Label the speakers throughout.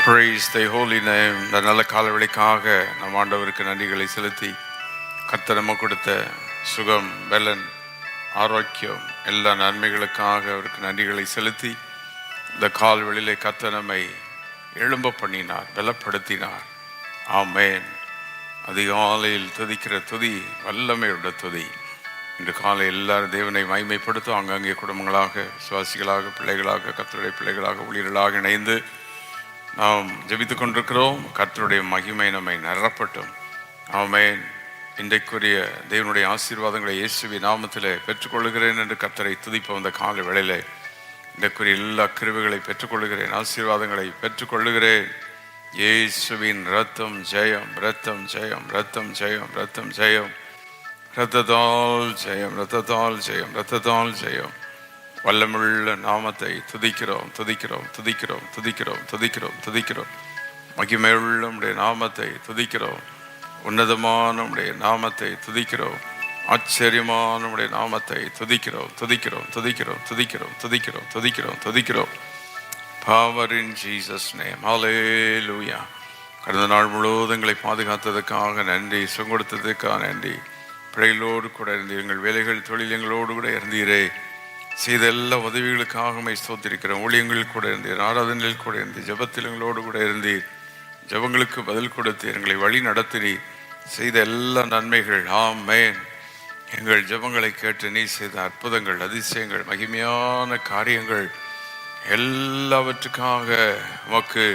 Speaker 1: Praise the holy name. இந்த நல்ல காலவெளிக்காக நம் ஆண்டவருக்கு நன்றிகளை செலுத்தி கர்த்தர் நமக்கு கொடுத்த சுகம், பலன், ஆரோக்கியம், எல்லா நன்மைகளுக்காக அவருக்கு நன்றிகளை செலுத்தி இந்த கால்வெளியிலே கர்த்தர் நம்மை எழும்ப பண்ணினார், பலப்படுத்தினார். ஆமேன். அதிகாலையில் துதிக்கிற துதி வல்லமையுள்ள துதி. இன்று காலை எல்லாரும் தேவனை மகிமைப்படுத்தும். அங்கங்கே குடும்பங்களாக, விசுவாசிகளாக, பிள்ளைகளாக, கர்த்தருடைய பிள்ளைகளாக, ஊழியர்களாக இணைந்து நாம் ஜெபித்து கொண்டிருக்கிறோம். கர்த்தருடைய மகிமை நம்மை நிரப்பட்டும். ஆமென். இன்றைக்குரிய தேவனுடைய ஆசீர்வாதங்களை இயேசுவின் நாமத்திலே பெற்றுக்கொள்கிறேன் என்று கர்த்தரை துதிப்போம். இந்த காலை வேளையிலே இன்றைக்குரிய எல்லா கிருபைகளை பெற்றுக்கொள்கிறேன், ஆசீர்வாதங்களை பெற்றுக்கொள்ளுகிறேன். இயேசுவின் ரத்தம் ஜெயம், ரத்தம் ஜெயம், ரத்தம் ஜெயம், ரத்தம் ஜெயம், ரத்தத்தால் ஜெயம், ரத்தத்தால் ஜெயம், ரத்தத்தால் ஜெயம். வல்லமுள்ள நாமத்தை துதிக்கிறோம், துதிக்கிறோம், துதிக்கிறோம், துதிக்கிறோம், துதிக்கிறோம், துதிக்கிறோம். மகிமையுள்ள நம்முடைய நாமத்தை துதிக்கிறோம். உன்னதமான நம்முடைய நாமத்தை துதிக்கிறோம். ஆச்சரியமான நம்முடைய நாமத்தை துதிக்கிறோம், துதிக்கிறோம், துதிக்கிறோம், துதிக்கிறோம், துதிக்கிறோம், துதிக்கிறோம், துதிக்கிறோம். Power in Jesus name. Hallelujah. கடந்த நாள் முழுவதும் எங்களை பாதுகாத்ததுக்காக நன்றி, சுகப்படுத்ததுக்காக நன்றி. பிள்ளைகளோடு கூட இருந்து எங்கள் வேலைகள், தொழில் எங்களோடு கூட இருந்தீரே. செய்த எல்லா உதவிகளுக்காக ஸ்தோத்திரிக்கிறோம். ஊழியங்கள் கூட இருந்தீர், ஆராதனையில் கூட இருந்தீர், ஜெபத்தில் எங்களோடு கூட இருந்தீர், ஜெபங்களுக்கு பதில் கொடுத்து எங்களை வழி நடத்தினீர். செய்த எல்லா நன்மைகள், ஆமென். எங்கள் ஜெபங்களை கேட்டு நீ செய்த அற்புதங்கள், அதிசயங்கள், மகிமையான காரியங்கள் எல்லாவற்றுக்காக உமக்கு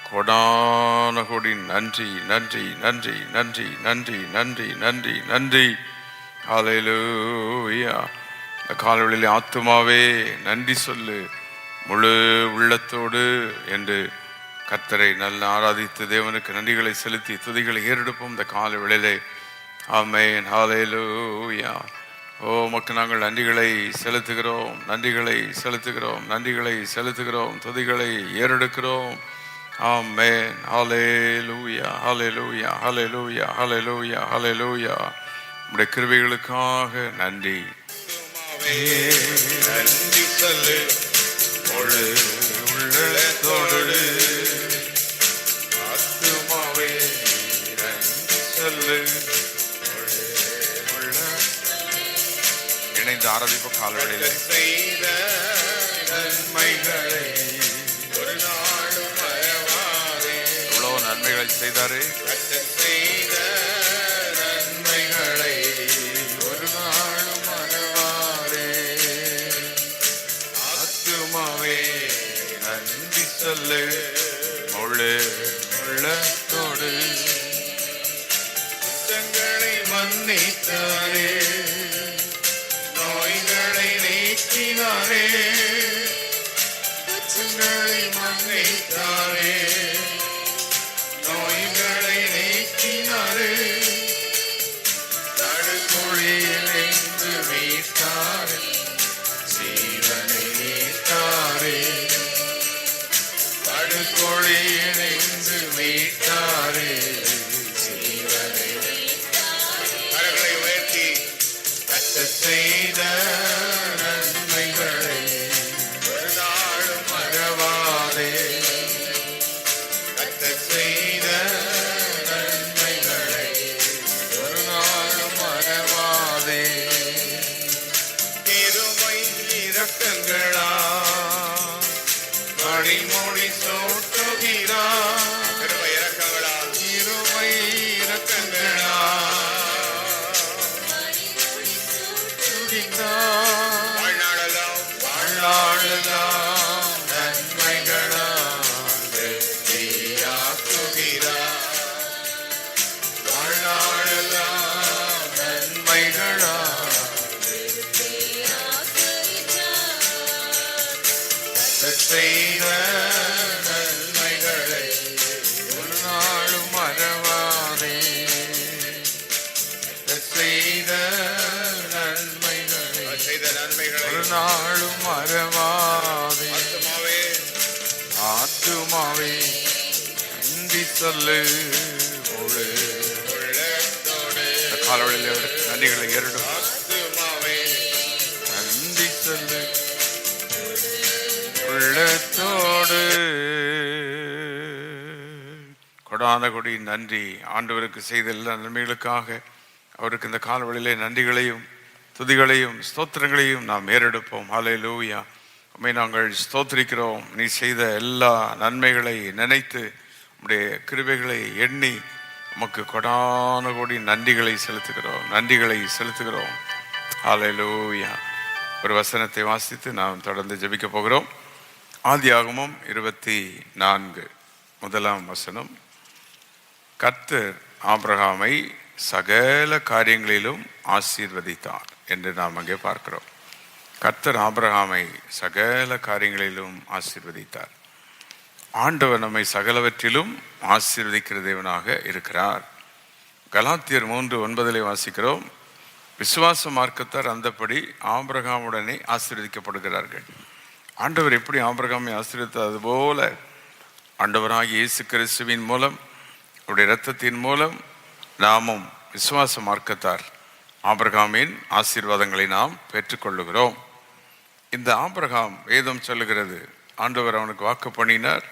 Speaker 1: கொடான கொடி நன்றி, நன்றி, நன்றி, நன்றி, நன்றி, நன்றி, நன்றி, நன்றி. ஹல்லேலூயா. காலவெளியிலே ஆத்துமாவே நன்றி சொல்லு முழு உள்ளத்தோடு என்று கர்த்தரை நல்ல ஆராதித்து தேவனுக்கு நன்றிகளை செலுத்தி துதிகளை ஏறெடுப்போம் இந்த காலவெளியிலே. ஆமென். ஹல்லேலூயா. ஓ உமக்கு நாங்கள் நன்றிகளை செலுத்துகிறோம், நன்றிகளை செலுத்துகிறோம், நன்றிகளை செலுத்துகிறோம், துதிகளை ஏறெடுக்கிறோம். ஆமென். ஹல்லேலூயா, ஹல்லேலூயா, ஹல்லேலூயா, ஹல்லேலூயா, ஹல்லேலூயா. உம்முடைய கிருபைகளுக்காக நன்றி. நன்றி சொல்லு முழு உள்ளத்தோடு, ஆத்துமாவே நன்றி சொல்லு. இணைந்து ஆராதிப்பு காலவெளியிலே செய்த நன்மைகளை ஒரு நாளும் மறவாதே. எவ்வளவு நன்மைகளை செய்தாரே. செய்த நன்மைகளை ஒரு நாளும் மறவாதே. ஆத்துமாவே நன்றி சொல்லு முழு உள்ளத்தோடு, குற்றங்களை மன்னித்தாரே, நோய்களை நீக்கினாரே, குற்றங்களை மன்னித்தாரே, நோய்களை நீக்கினாரே, தடுக்குழியில் இருந்து மீட்டாரே, ஜீவனை மீட்டாரே, தடுக்குழியில் இருந்து மீட்டாரே, ஜீவனை கரங்களை உயர்த்தி செய்த நன்மைகளை ஒரு நாளும் மறவாதே. கர்த்தர் செய்த நன்மைகளை ஒரு நாளும் மறவாதே. இருமை இரக்கங்களா மணிமொழி சோட்டுகிறா, இருமை இரக்கங்களா, இருமை இரக்கங்களா வாழ்நாளெல்லாம் வாழ்நாளெல்லாம் நன்மைகளால் வெற்றியாக்குகிறார். வாழ்நாளெல்லாம் நன்மைகளால் செய்த நன்மைகளை ஒரு நாளும் மறவாதே. செய்த ஒரு நாளும் மறவாதே. ஆத்துமாவே நன்றி சொல்லு முழு உள்ளத்தோடு. காலவெளியில் நன்றிகளை ஏறிடும். ஆத்துமாவே நன்றி சொல்லு உள்ளத்தோடு. கொடான கொடி நன்றி. ஆண்டவருக்கு செய்த எல்லா நன்மைகளுக்காக அவருக்கு இந்த காலவெளியிலே நன்றிகளையும் துதிகளையும் ஸ்தோத்திரங்களையும் நாம் ஏறெடுப்போம். ஹல்லேலூயா. உம்மை நாங்கள் ஸ்தோத்திரிக்கிறோம். நீ செய்த எல்லா நன்மைகளை நினைத்து உம்முடைய கிருபைகளை எண்ணி உமக்கு கொடான கோடி நன்றிகளை செலுத்துகிறோம். ஹல்லேலூயா. ஒரு வசனத்தை வாசித்து நாம் தொடர்ந்து ஜெபிக்க போகிறோம். ஆதியாகமம் 24 முதலாம் வசனம். கர்த்தர் ஆபிரகாமை சகல காரியங்களிலும் ஆசீர்வதித்தார் என்று நாம் அங்கே பார்க்கிறோம். கர்த்தர் ஆபிரகாமை சகல காரியங்களிலும் ஆசீர்வதித்தார். ஆண்டவர் நம்மை சகலவற்றிலும் ஆசீர்வதிக்கிற தேவனாக இருக்கிறார். கலாத்தியர் 3:9 வாசிக்கிறோம். விசுவாச மார்க்கத்தார் அந்தப்படி ஆபிரகாமுடனே ஆசீர்வதிக்கப்படுகிறார்கள். ஆண்டவர் எப்படி ஆபிரகாமை ஆசீர்வதித்தார், அதுபோல ஆண்டவராகிய இயேசு கிறிஸ்துவின் மூலம் அவருடைய இரத்தத்தின் மூலம் நாமும் விசுவாச மார்க்கத்தார் ஆபிரகாமின் ஆசீர்வாதங்களை நாம் பெற்றுக்கொள்ளுகிறோம். இந்த ஆபிரகாம் வேதம் சொல்லுகிறது, ஆண்டவர் அவனுக்கு வாக்கு பண்ணினார்,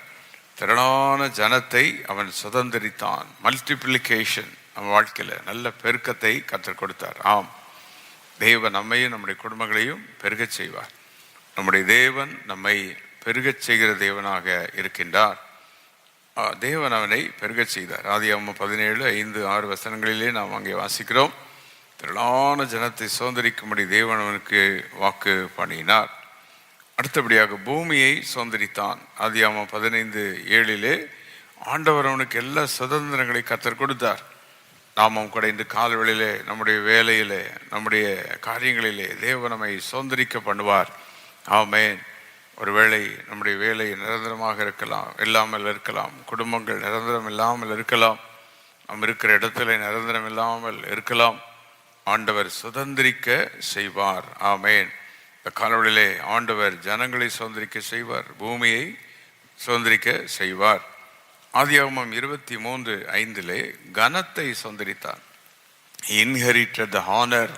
Speaker 1: திரளான ஜனத்தை அவன் சுதந்திரித்தான். மல்டிப்ளிகேஷன், அவன் வாழ்க்கையில் நல்ல பெருக்கத்தை கற்றுக் கொடுத்தார். ஆம், தேவன் நம்மையும் நம்முடைய குடும்பங்களையும் பெருகச் செய்வார். நம்முடைய தேவன் நம்மை பெருகச் செய்கிற தேவனாக இருக்கின்றார். தேவன் அவனை பெருகச் செய்தார். ஆதியாகமம் 17:5-6 வசனங்களிலே நாம் அங்கே வாசிக்கிறோம். திரளான ஜனத்தை சுதந்திரிக்கும்படி தேவன் அவனுக்கு வாக்கு பண்ணினார். அடுத்தபடியாக பூமியை சுதந்திரித்தான். ஆதியாகமம் 15:7 ஆண்டவர் அவனுக்கு எல்லா சுதந்திரங்களை கர்த்தர் கொடுத்தார். நாமும் கூட இன்று காலவெளியிலே நம்முடைய வேலையிலே நம்முடைய காரியங்களிலே தேவன் நம்மை சுதந்திரிக்க பண்ணுவார். ஆமென். ஒருவேளை நம்முடைய வேலை நிரந்தரமாக இல்லாமல் இருக்கலாம், குடும்பங்கள் நிரந்தரம் இல்லாமல் இருக்கலாம், நாம் இருக்கிற இடத்துல நிரந்தரம் இல்லாமல் இருக்கலாம். ஆண்டவர் சுதந்திரிக்க செய்வார். ஆமென். இந்த காலவெளியிலே ஆண்டவர் ஜனங்களை சுதந்திரிக்க செய்வார், பூமியை சுதந்திரிக்க செய்வார். ஆதியாகமம் 23:5 கனத்தை சுதந்திரித்தார். Inherited the honour.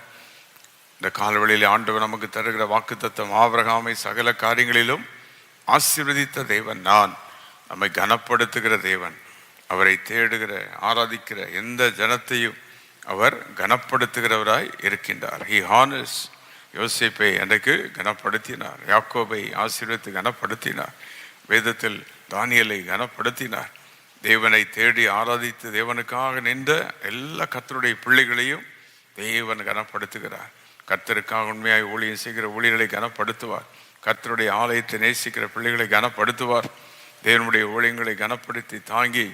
Speaker 1: இந்த காலவெளியில் ஆண்டவர் நமக்கு தருகிற வாக்குத்தத்தம், ஆபிரகாமை சகல காரியங்களிலும் ஆசீர்வதித்த தேவன் நான், நம்மை கனப்படுத்துகிற தேவன், அவரை தேடுகிற ஆராதிக்கிற எந்த ஜனத்தையும் அவர் கனப்படுத்துகிறவராய் இருக்கின்றார். He honours. யோசேப்பை அன்றைக்கு கனப்படுத்தினார், யாக்கோபை ஆசீர்வதித்து கனப்படுத்தினார், வேதத்தில் தானியேலை கனப்படுத்தினார். தேவனை தேடி ஆராதித்து தேவனுக்காக நின்ற எல்லா கர்த்தருடைய பிள்ளைகளையும் தேவன் கனப்படுத்துகிறார். கர்த்தருக்காக உண்மையாய் ஊழியம் செய்கிற ஊழியர்களை கனப்படுத்துவார். கர்த்தருடைய ஆலயத்தை நேசிக்கிற பிள்ளைகளை கனப்படுத்துவார். தேவனுடைய ஊழியங்களை கனப்படுத்தி தாங்கி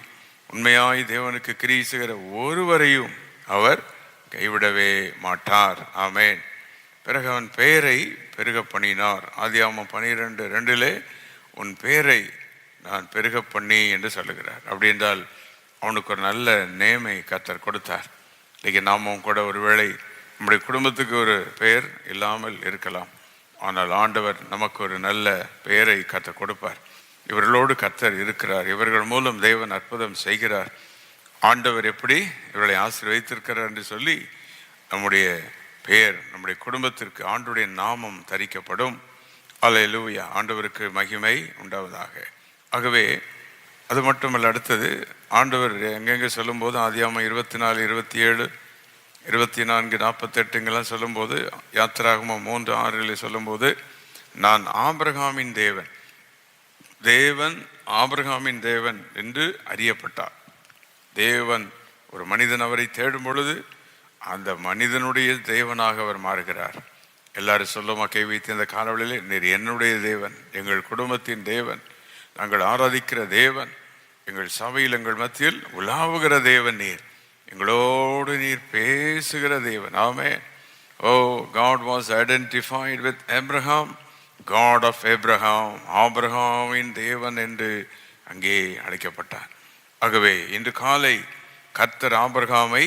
Speaker 1: உண்மையாய் தேவனுக்கு கிரியை செய்கிற ஒருவரையும் அவர் கைவிடவே மாட்டார். ஆமென். பிறகு அவன் பெயரை பெருக பண்ணினார். ஆதியாகமம் 12:2 உன் பெயரை நான் பெருக பண்ணி என்று சொல்லுகிறார். அப்படி என்றால் அவனுக்கு ஒரு நல்ல நேமை கர்த்தர் கொடுத்தார். இன்னைக்கு நாமும் கூட ஒருவேளை நம்முடைய குடும்பத்துக்கு ஒரு பெயர் இல்லாமல் இருக்கலாம், ஆனால் ஆண்டவர் நமக்கு ஒரு நல்ல பெயரை கர்த்தர் கொடுப்பார். இவர்களோடு கர்த்தர் இருக்கிறார், இவர்கள் மூலம் தேவன் அற்புதம் செய்கிறார், ஆண்டவர் எப்படி இவர்களை ஆசீர்வதித்திருக்கிறார் என்று சொல்லி நம்முடைய பெயர், நம்முடைய குடும்பத்திற்கு ஆண்டவருடைய நாமம் தரிக்கப்படும். அல்லேலூயா. ஆண்டவருக்கு மகிமை உண்டாவதாக. ஆகவே அது மட்டுமல்ல, அடுத்தது ஆண்டவர் எங்கெங்கே சொல்லும்போது ஆதியாகமம் 24, 27, 24, 48 சொல்லும்போது, யாத்திராகமம் 3:6 சொல்லும்போது, நான் ஆபிரகாமின் தேவன், தேவன் ஆபிரகாமின் தேவன் என்று அறியப்பட்டார். தேவன் ஒரு மனிதன் அவரை தேடும் பொழுது அந்த மனிதனுடைய தேவனாக அவர் மாறுகிறார். எல்லாரும் சொல்லுமா கை வைத்து இந்த காலவெளியிலே, நீர் என்னுடைய தேவன், எங்கள் குடும்பத்தின் தேவன், நாங்கள் ஆராதிக்கிற தேவன், எங்கள் சபையில் எங்கள் மத்தியில் உலாவுகிற தேவன் நீர், எங்களோடு நீர் பேசுகிற தேவன். ஆமென். ஓ, God was identified with Abraham, God of Abraham, ஆபிரகாமின் தேவன் என்று அங்கே அழைக்கப்பட்டார். ஆகவே இன்று காலை கர்த்தர் ஆபிரகாமை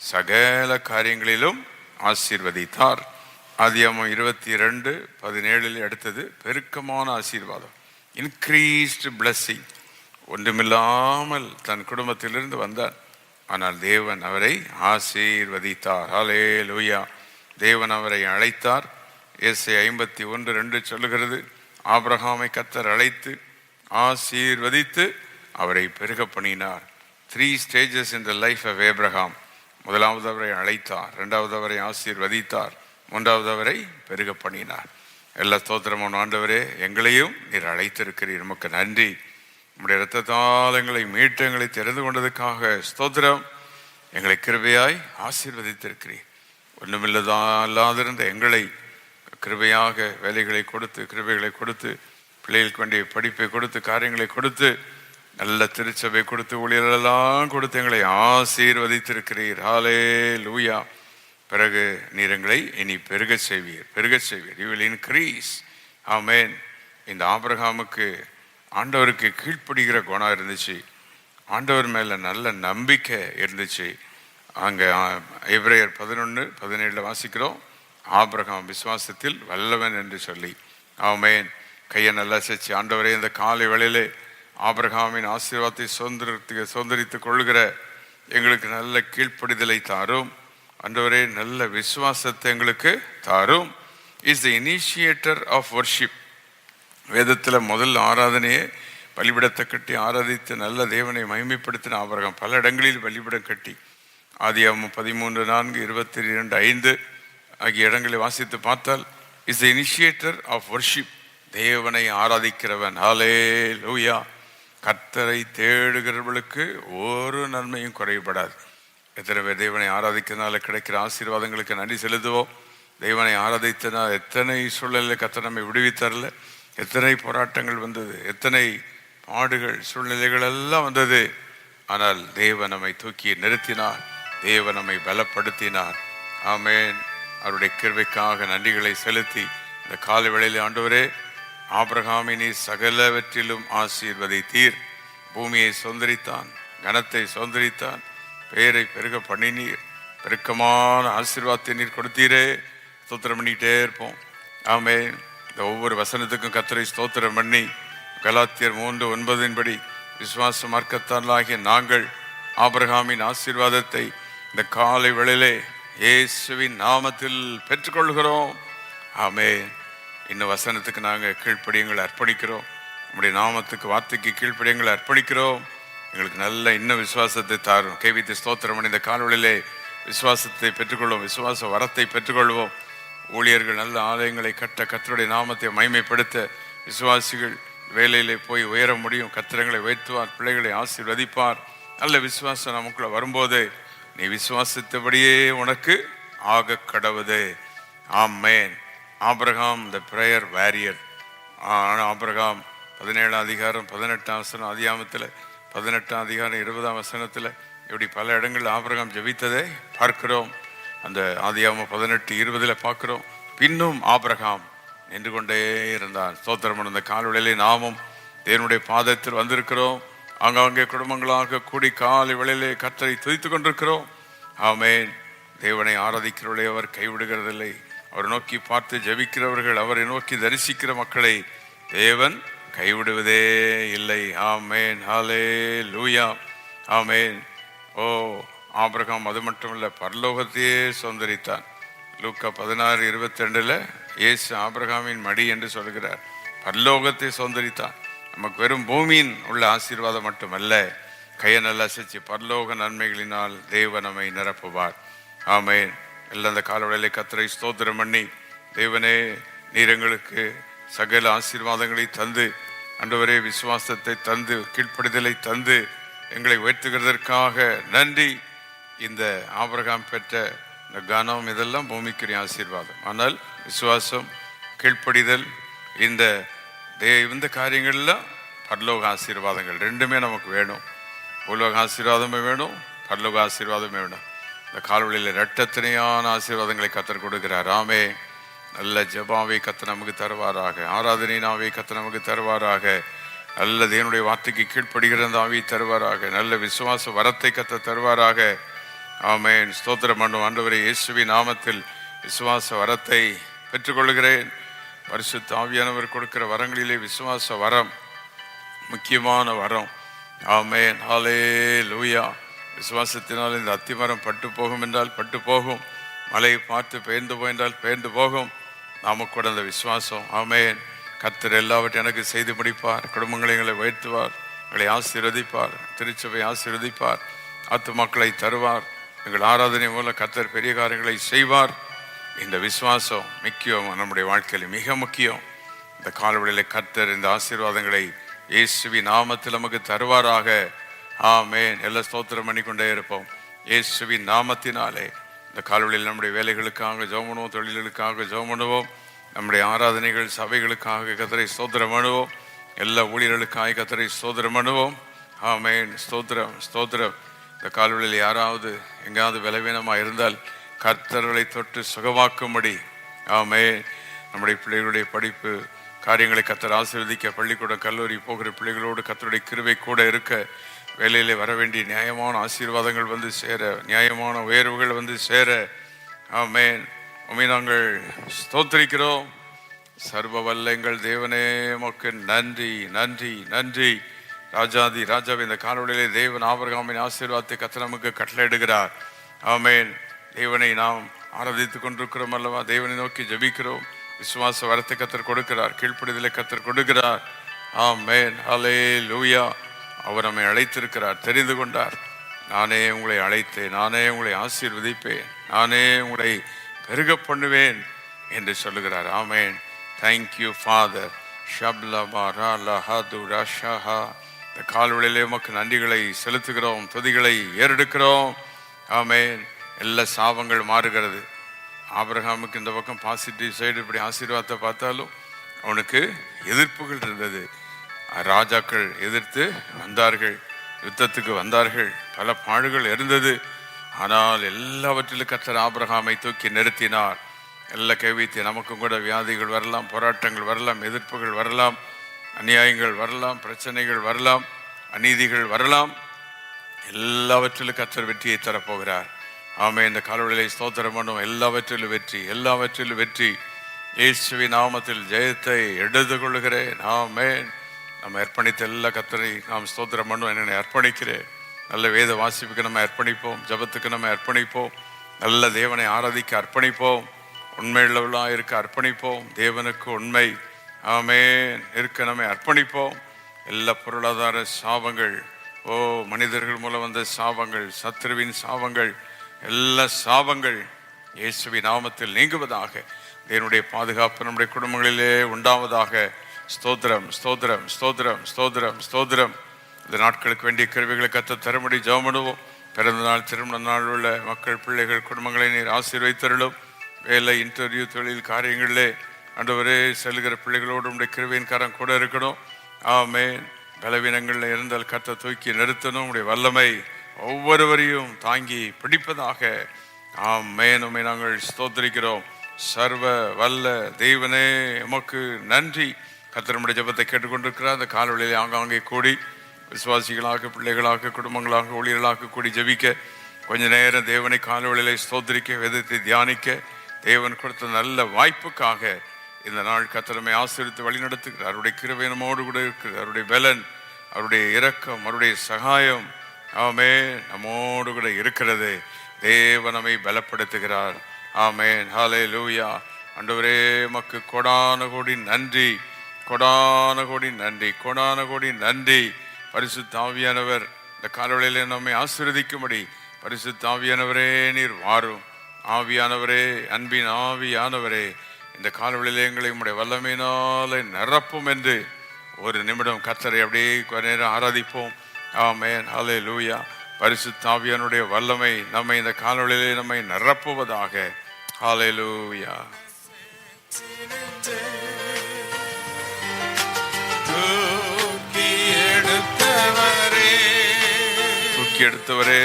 Speaker 1: சகல காரியங்களிலும் ஆசீர்வதித்தார். ஆதியாகமம் 22:17 அடுத்தது பெருக்கமான ஆசீர்வாதம், இன்க்ரீஸ்டு பிளஸ்ஸிங். ஒன்றுமில்லாமல் தன் குடும்பத்திலிருந்து வந்தார், ஆனால் தேவன் அவரை ஆசீர்வதித்தார். ஹல்லேலூயா. தேவன் அவரை அழைத்தார். ஏசாயா 51:2 சொல்லுகிறது, ஆபிரகாமை கர்த்தர் அழைத்து ஆசீர்வதித்து அவரை பெருக பண்ணினார். 3 stages in the life of Abraham. முதலாவது அவரை அழைத்தார், இரண்டாவது அவரை ஆசீர்வதித்தார், மூன்றாவது அவரை பெருக பண்ணினார். எல்லா ஸ்தோத்திரமும் ஆண்டவரே, எங்களையும் நீர் அழைத்திருக்கிறீர், நமக்கு நன்றி. நம்முடைய இரத்தத்தால் எங்களை மீட்டு எங்களை தெரிந்து கொண்டதுக்காக ஸ்தோத்திரம். எங்களை கிருபையாய் ஆசீர்வதித்திருக்கிறீர். ஒன்றுமில்லாதிருந்த எங்களை கிருபையாக வேலைகளை கொடுத்து, கிருபைகளை கொடுத்து, பிள்ளைகளுக்கு வேண்டிய படிப்பை கொடுத்து, காரியங்களை கொடுத்து, நல்ல திருச்சபை கொடுத்து, ஊழியர்களெல்லாம் கொடுத்து எங்களை ஆசீர்வதித்திருக்கிறீர். ஹல்லேலூயா. பிறகு நீர் எங்களை இனி பெருக செய்வீர், பெருக செய்வீர். You will increase. ஆமென். இந்த ஆபிரகாமுக்கு ஆண்டவருக்கு கீழ்ப்படுகிற குணம் இருந்துச்சு, ஆண்டவர் மேலே நல்ல நம்பிக்கை இருந்துச்சு. அங்கே எபிரேயர் 11:17 வாசிக்கிறோம், ஆபிரகாம் விசுவாசத்தில் வல்லவன் என்று சொல்லி. ஆமென். கையை நல்லா செச்சு, ஆண்டவரே இந்த காலை வேளையிலே ஆபிரகாமின் ஆசீர்வாதத்தை சுதந்திரித்துக் கொள்கிற எங்களுக்கு நல்ல கீழ்ப்படிதலை தாரும். ஆண்டவரே நல்ல விசுவாசத்தை எங்களுக்கு தாரும். Is the initiator of worship. வேதத்தில் முதல் ஆராதனையே பலிபிடத்தை கட்டி ஆராதித்து நல்ல தேவனை மகிமைப்படுத்தின ஆபிரகாம் பல இடங்களில் பலிபிடம் கட்டி ஆதியாகமம் 13:4, 22:5 ஆகிய இடங்களை வாசித்து பார்த்தால், is the initiator of worship. தேவனை ஆராதிக்கிறவன். ஹல்லேலூயா. கர்த்தரை தேடுகிறவர்களுக்கு ஒரு நன்மையும் குறைபடாது. எத்தனை பேர் தேவனை ஆராதிக்கிறதுனால கிடைக்கிற ஆசீர்வாதங்களுக்கு நன்றி செலுத்துவோம். தேவனை ஆராதித்தனால் எத்தனை சூழ்நிலையில் கர்த்தர் நம்மை விடுவித்தரல, எத்தனை போராட்டங்கள் வந்தது, எத்தனை பாடுகள் சூழ்நிலைகள் எல்லாம் வந்தது. ஆனால் தேவன் நம்மை தூக்கி நிறுத்தினார், தேவன் நம்மை பலப்படுத்தினார். ஆமென். அவருடைய கிருபைக்காக நன்றிகளை செலுத்தி இந்த காலை வேளையிலே ஆண்டவரே, ஆபிரகாமினை சகலவற்றிலும் ஆசீர்வதித்தீர். பூமியை சொந்தரித்தான், கனத்தை சொந்தரித்தான், பெயரை பெருக பண்ணினீர், பெருக்கமான ஆசீர்வாதத்தை நீர் கொடுத்தீரே. ஸ்தோத்திரம் பண்ணிக்கிட்டே இருப்போம். ஆமென். இந்த ஒவ்வொரு வசனத்துக்கும் கர்த்தரை ஸ்தோத்திரம் பண்ணி, கலாத்தியர் 3:9 விசுவாச மார்க்கத்தானாகிய நாங்கள் ஆபிரகாமின் ஆசீர்வாதத்தை இந்த காலை வேளையிலே இயேசுவின் நாமத்தில் பெற்றுக்கொள்கிறோம். ஆமென். இன்னும் வசனத்துக்கு நாங்கள் கீழ்ப்படியங்களை அர்ப்பணிக்கிறோம். நம்முடைய நாமத்துக்கு வார்த்தைக்கு கீழ்ப்படியங்களை அர்ப்பணிக்கிறோம். எங்களுக்கு நல்ல இன்னும் விசுவாசத்தை தாரும். கைவித்து ஸ்தோத்திரம் பண்ணி இந்த காலவெளியிலே விசுவாசத்தை பெற்றுக்கொள்வோம், விசுவாச வரத்தை பெற்றுக்கொள்வோம். ஊழியர்கள் நல்ல ஆலயங்களை கட்ட, கர்த்தருடைய நாமத்தை மகிமைப்படுத்த, விசுவாசிகள் வேலையிலே போய் உயர முடியும். கர்த்தரங்களை உயர்த்துவார், பிள்ளைகளை ஆசீர்வதிப்பார். நல்ல விசுவாசம் நமக்குள்ள வரும்போது நீ விசுவாசித்தபடியே உனக்கு ஆக கடவுது. Amen. Abraham the prayer warrior. Abraham 17:18 ஆதியாகமத்தில் 18:20 இப்படி பல இடங்களில் ஆபிரகாம் ஜெபித்ததை பார்க்கிறோம். அந்த ஆதியாகமம் 18:20 பார்க்கிறோம். பின்னும் ஆபிரகாம் நின்று கொண்டே இருந்தான். ஸ்தோத்திரம். அந்த காலவெளியிலே நாமும் தேவனுடைய பாதத்தில் வந்திருக்கிறோம். ஆங்காங்கே குடும்பங்களாக கூடி காலை வேளையிலே கர்த்தரை துதித்துக் கொண்டிருக்கிறோம். ஆமென். தேவனை ஆராதிக்கிறவர்களே அவர் கைவிடுகிறதில்லை. அவர் நோக்கி பார்த்து ஜெபிக்கிறவர்கள், அவரை நோக்கி தரிசிக்கிற மக்களை தேவன் கைவிடுவதே இல்லை. ஆமென். ஹல்லேலூயா. ஆமென். ஓ, ஆபிரகாம் அது மட்டுமல்ல, பரலோகத்தையே சுதந்தரித்தான். லூக்கா 16:22 இயேசு ஆபிரகாமின் மடி என்று சொல்கிறார். பரலோகத்தை சுதந்தரித்தான். நமக்கு வெறும் பூமியின் உள்ள ஆசீர்வாதம் மட்டுமல்ல, கையை நல்லா செஞ்சு பரலோக நன்மைகளினால் தேவன் நம்மை நிரப்புவார். ஆமென். எல்லாம் அந்த காலவெளியிலே கர்த்தரை ஸ்தோத்திரம் பண்ணி, தேவனே நீர் எங்களுக்கு சகல ஆசீர்வாதங்களை தந்து, ஆண்டவரே விசுவாசத்தை தந்து, கீழ்ப்படிதலை தந்து எங்களை உயர்த்துகிறதற்காக நன்றி. இந்த ஆபிரகாம் பெற்ற இந்த கனம் இதெல்லாம் பூமிக்குரிய ஆசீர்வாதம். ஆனால் விசுவாசம், கீழ்ப்படிதல், இந்த காரியங்கள்லாம் பரலோக ஆசீர்வாதங்கள் ரெண்டுமே நமக்கு வேணும். பூலோக ஆசீர்வாதமே வேணும், பரலோக ஆசீர்வாதமே வேணும். இந்த கால்வழியில் இரட்டத்தனையான ஆசீர்வாதங்களை கர்த்தர் கொடுக்கிறார். ஆமே. நல்ல ஜெபாவை கர்த்தர் நமக்கு தருவாராக, ஆராதனையினாவை கர்த்தர் நமக்கு தருவாராக, நல்ல தேவனுடைய வார்த்தைக்கு கீழ்ப்படுகிற அந்த ஆவியை தருவாராக, நல்ல விசுவாச வரத்தை கர்த்தர் தருவாராக. ஆமென். ஸ்தோத்திரம் பண்ணும். ஆண்டவரே, இயேசுவின் நாமத்தில் விசுவாச வரத்தை பெற்றுக்கொள்கிறேன். பரிசுத்த ஆவியானவர் கொடுக்கிற வரங்களிலே விசுவாச வரம் முக்கியமான வரம். ஆமென். ஹல்லேலூயா. விசுவாசத்தினால் இந்த அத்திமரம் பட்டு போகும் என்றால் பட்டு போகும், மலையை பார்த்து பெயர்ந்து போயென்றால் பெயர்ந்து போகும். நாம கூட அந்த விசுவாசம். ஆமென். கர்த்தர் எல்லாவற்றையும் எனக்கு செய்து முடிப்பார், குடும்பங்களை எங்களை உயர்த்துவார், எங்களை ஆசீர்வதிப்பார். திருச்சபை ஆசீர்வதிப்பார். ஆத்துமாக்களை தருவார். எங்கள் ஆராதனை மூலம் கர்த்தர் பெரிய காரியங்களை செய்வார். இந்த விசுவாசம் முக்கியம். நம்முடைய வாழ்க்கையில் மிக முக்கியம். இந்த காலவெளியில் கர்த்தர் இந்த ஆசீர்வாதங்களை இயேசுவின் நாமத்தில் நமக்கு தருவாராக. ஆமென். எல்லாம் ஸ்தோத்திரம் பண்ணிக்கொண்டே இருப்போம். இயேசுவின் நாமத்தினாலே இந்த காலவெளியில் நம்முடைய வேலைகளுக்காக ஜெபம் பண்ணுவோம், தொழில்களுக்காக ஜெபம் பண்ணுவோம், நம்முடைய ஆராதனைகள் சபைகளுக்காக கர்த்தரை ஸ்தோத்திரம் பண்ணுவோம், எல்லா ஊழியர்களுக்காக கர்த்தரை ஸ்தோத்திரம் பண்ணுவோம். ஆமென். ஸ்தோத்திரம் ஸ்தோத்திரம். இந்த காலவெளியில் யாராவது எங்காவது பலவீனமாக இருந்தால் கர்த்தர்களை தொட்டு சுகமாக்கும்படி. ஆமென். நம்முடைய பிள்ளைகளுடைய படிப்பு காரியங்களை கர்த்தர் ஆசீர்வதிக்க, பள்ளிக்கூடம் கல்லூரி போகிற பிள்ளைகளோடு கர்த்தருடைய கிருபை கூட இருக்க, வேலையிலே வர வேண்டிய நியாயமான ஆசீர்வாதங்கள் வந்து சேர, நியாயமான உயர்வுகள் வந்து சேர. ஆமென். உம்மை நாங்கள் ஸ்தோத்திரிக்கிறோம். சர்வ வல்ல எங்கள் தேவனே, உமக்கு நன்றி நன்றி நன்றி. ராஜாதி ராஜாவை இந்த காலவெளியிலே தேவன் ஆபிரகாமின் ஆசீர்வாதத்தை கர்த்தர் நமக்கு கட்டளையிடுகிறார். ஆமென். தேவனை நாம் ஆராதித்துக் கொண்டிருக்கிறோம் அல்லவா? தேவனை நோக்கி ஜெபிக்கிறோம். விசுவாச வரத்தை கர்த்தர் கொடுக்கிறார். கீழ்ப்படிதலை கர்த்தர் கொடுக்கிறார். ஆமென். ஹல்லேலூயா. அவர் நம்மை அழைத்திருக்கிறார், தெரிந்து கொண்டார். நானே உங்களை அழைத்தேன், நானே உங்களை ஆசீர்வதிப்பேன், நானே உங்களை பெருக பண்ணுவேன் என்று சொல்லுகிறார். ஆமென். Thank you father. இந்த கால்வெளியிலே உமக்கு நன்றிகளை செலுத்துகிறோம், துதிகளை ஏறெடுக்கிறோம். ஆமென். எல்லா சாபங்கள் மாறுகிறது. ஆபிரகாமுக்கு இந்த பக்கம் பாசிட்டிவ் சைடு இப்படி ஆசீர்வாதத்தை பார்த்தாலும் அவனுக்கு எதிர்ப்புகள் இருந்தது. ராஜாக்கள் எதிர்த்து வந்தார்கள், யுத்தத்துக்கு வந்தார்கள், பல பாடுகள் இருந்தது. ஆனால் எல்லாவற்றிலும் கர்த்தர் ஆபிரகாமை தூக்கி நிறுத்தினார். எல்லா கைவித்தை நமக்கும் கூட வியாதிகள் வரலாம், போராட்டங்கள் வரலாம், எதிர்ப்புகள் வரலாம், அநியாயங்கள் வரலாம், பிரச்சனைகள் வரலாம், அநீதிகள் வரலாம். எல்லாவற்றிலும் கர்த்தர் வெற்றியை தரப்போகிறார். ஆமென். இந்த காலவெளியிலே ஸ்தோத்திரம் பண்ணும். எல்லாவற்றிலும் வெற்றி, எல்லாவற்றிலும் வெற்றி. இயேசுவின் நாமத்தில் ஜெயத்தை எடுத்து கொள்கிறேன். ஆமென். நம்ம அர்ப்பணித்த எல்லா கர்த்தரை நாம் ஸ்தோத்திரம் பண்ணுவோம். என்னை அர்ப்பணிக்கிறேன். நல்ல வேத வாசிப்புக்கு நம்ம அர்ப்பணிப்போம், ஜபத்துக்கு நம்ம அர்ப்பணிப்போம், நல்ல தேவனை ஆராதிக்க அர்ப்பணிப்போம், உண்மையுள்ளவர்களாக இருக்க அர்ப்பணிப்போம், தேவனுக்கு உண்மை ஆமென் இருக்க நம்ம அர்ப்பணிப்போம். எல்லா பொருளாதார சாபங்கள், மனிதர்கள் மூலம் வந்த சாபங்கள், சத்துருவின் சாபங்கள், எல்லா சாபங்கள் இயேசுவின் நாமத்தில் நீங்குவதாக. தேவனுடைய பாதுகாப்பு நம்முடைய குடும்பங்களிலே உண்டாவதாக. ஸ்தோத்திரம் ஸ்தோத்திரம் ஸ்தோத்திரம் ஸ்தோத்திரம் ஸ்தோத்திரம். இந்த நாட்களுக்கு வேண்டிய கருவிகளை கர்த்தர் தரும்படி ஜெபம் பண்ணுவோம். பிறந்த நாள், திருமண நாள் உள்ள மக்கள், பிள்ளைகள், குடும்பங்களை நீர் ஆசீர்வதித்தருளும். வேலை, இன்டர்வியூ, தொழில் காரியங்களிலே ஆண்டவரே செல்கிற பிள்ளைகளோடு உடைய கிருபையின் கரம் கூட இருக்கணும். ஆமென். பலவீனங்களில் இருந்தால் கர்த்தர் தூக்கி நிறுத்தணும். உடைய வல்லமை ஒவ்வொருவரையும் தாங்கி பிடிப்பதாக. ஆமென். உம்மை நாங்கள் ஸ்தோத்திரிக்கிறோம். சர்வ வல்ல தேவனே, உமக்கு நன்றி. கர்த்தர் நம்முடைய ஜெபத்தை கேட்டுக்கொண்டிருக்கிறார். அந்த காலவெளியில் ஆங்காங்கே கூடி விசுவாசிகளாக, பிள்ளைகளாக, குடும்பங்களாக, ஊழியர்களாக கூடி ஜெபிக்க, கொஞ்ச நேரம் தேவனை காலவெளியிலே ஸ்தோத்திரிக்க, வேதத்தை தியானிக்க தேவன் கொடுத்த நல்ல வாய்ப்புக்காக இந்த நாள் கர்த்தர் நம்மை ஆசீர்வதித்து வழிநடத்துகிறார். அவருடைய கிருபை நம்மோடு கூட இருக்கிறது. அவருடைய பலன், அவருடைய இரக்கம், அவருடைய சகாயம் ஆமென் நம்மோடு கூட இருக்கிறது. தேவன் நம்மை பலப்படுத்துகிறார். ஆமென். ஹல்லேலூயா. ஆண்டவரே, உமக்கு கோடான கோடி நன்றி, கோடான கோடி நன்றி, கோடான கோடி நன்றி. பரிசுத்த ஆவியானவர் இந்த காலவெளியிலே நம்மை ஆசீர்வதிக்கும்படி பரிசுத்த ஆவியானவரே நீர் வாரும். ஆவியானவரே, அன்பின் ஆவியானவரே, இந்த காலவெளியிலே எங்களை உம்முடைய வல்லமையினாலே நிரப்பும் என்று ஒரு நிமிடம் கர்த்தரை அப்படியே கொஞ்ச நேரம் ஆராதிப்போம். ஆமென். ஹல்லேலூயா. பரிசுத்த ஆவியானுடைய வல்லமை நம்மை இந்த காலவெளியிலே நம்மை நிரப்புவதாக. ஹல்லேலூயா. தூக்கி எடுத்தவரே,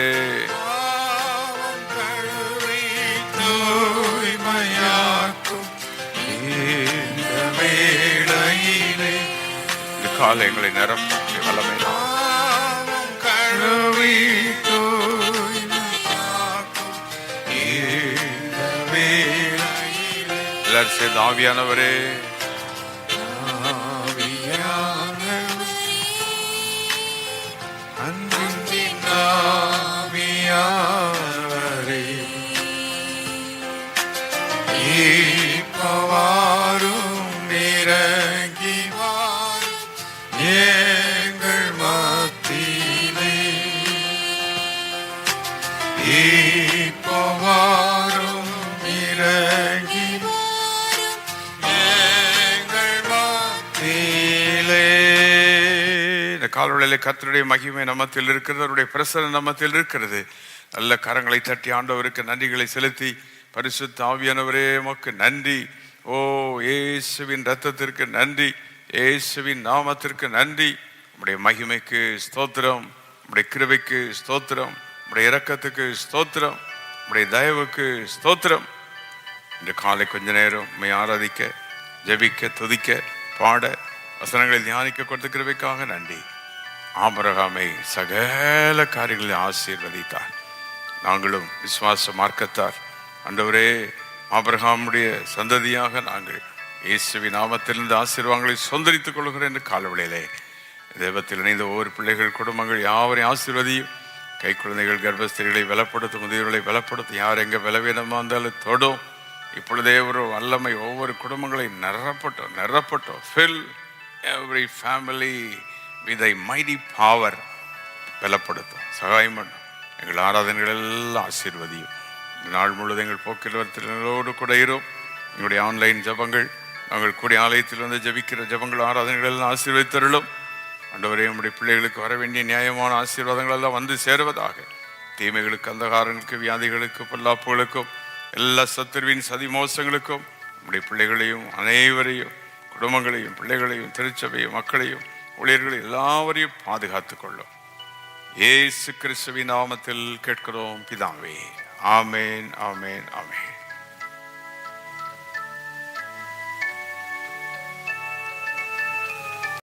Speaker 1: இந்த காலை எங்களை நிரப்பும் வல்லமை எல்லாரும் சேர்ந்து ஆவியானவரே, ஆவியானவரே இப்பவாரும் இறங்கி வாரும் எங்கள் காலவெளியிலே கர்த்தருடைய மகிமை நம்மத்தில் இருக்கிறது, அவருடைய பிரசன்னம் நம்மத்தில் இருக்கிறது. நல்ல கரங்களை தட்டி ஆண்டவருக்கு நன்றிகளை செலுத்தி, பரிசுத்த ஆவியானவரே உமக்கு நன்றி, ஓ இயேசுவின் இரத்தத்திற்கு நன்றி, இயேசுவின் நாமத்திற்கு நன்றி, உம்முடைய மகிமைக்கு ஸ்தோத்திரம், உம்முடைய கிருபைக்கு ஸ்தோத்திரம், உம்முடைய இரக்கத்துக்கு ஸ்தோத்திரம், உம்முடைய தயவுக்கு ஸ்தோத்திரம். இன்று காலை கொஞ்ச நேரம் உம்மை ஆராதிக்க, ஜெபிக்க, துதிக்க, பாட, வசனங்களை தியானிக்க கொடுத்த கிருபைக்காக நன்றி. ஆபிரகாமை சகல காரியங்களை ஆசீர்வதித்தார். நாங்களும் விசுவாச மார்க்கத்தார் ஆண்டவரே, ஆபிரகாமுடைய சந்ததியாக நாங்கள் இயேசுவின் நாமத்திலிருந்து ஆசீர்வாதங்களை சொந்தரித்துக் கொள்கிறோம். என்று காலவெளியிலே தெய்வத்தில் இணைந்த ஒவ்வொரு பிள்ளைகள், குடும்பங்கள் யாவரையும் ஆசீர்வதியும். கை குழந்தைகள், கர்ப்பஸ்திரிகளை பலப்படுத்தும், முதியவர்களை பலப்படுத்தும். யார் எங்கே பலவீனமாக இருந்தாலும் தொடும். இப்பொழுதே ஒரு வல்லமை ஒவ்வொரு குடும்பங்களையும் நிரப்பட்டோம். Fill every family with a mighty power. பலப்படுத்தும், சகாயம் பண்ணும். எங்கள் ஆராதனைகள் எல்லாம் ஆசீர்வதியும். நாள் முழுவதும் எங்கள் போக்கில் கூட இரும். எங்களுடைய ஆன்லைன் ஜபங்கள், நாங்கள் கூடிய ஆலயத்தில் வந்து ஜபிக்கிற ஜபங்கள், ஆராதனைகள் எல்லாம் ஆசீர்வதித்தருளும். ஆண்டவரே, நம்முடைய பிள்ளைகளுக்கு வர வேண்டிய நியாயமான ஆசீர்வாதங்கள் எல்லாம் வந்து சேருவதாக. தீமைகளுக்கு, அந்தகாரங்களுக்கு, வியாதிகளுக்கு, பொல்லாப்புகளுக்கும், எல்லா சத்துருவின் சதி மோசங்களுக்கும் நம்முடைய பிள்ளைகளையும், அனைவரையும், குடும்பங்களையும், பிள்ளைகளையும், திருச்சபையும், மக்களையும், ஊழியர்களையும் எல்லாவரையும் பாதுகாத்துக் கொள்ளும். இயேசு கிறிஸ்துவின் நாமத்தில் கேட்கிறோம் பிதாவே. ஆமேன், ஆமேன், ஆமேன்.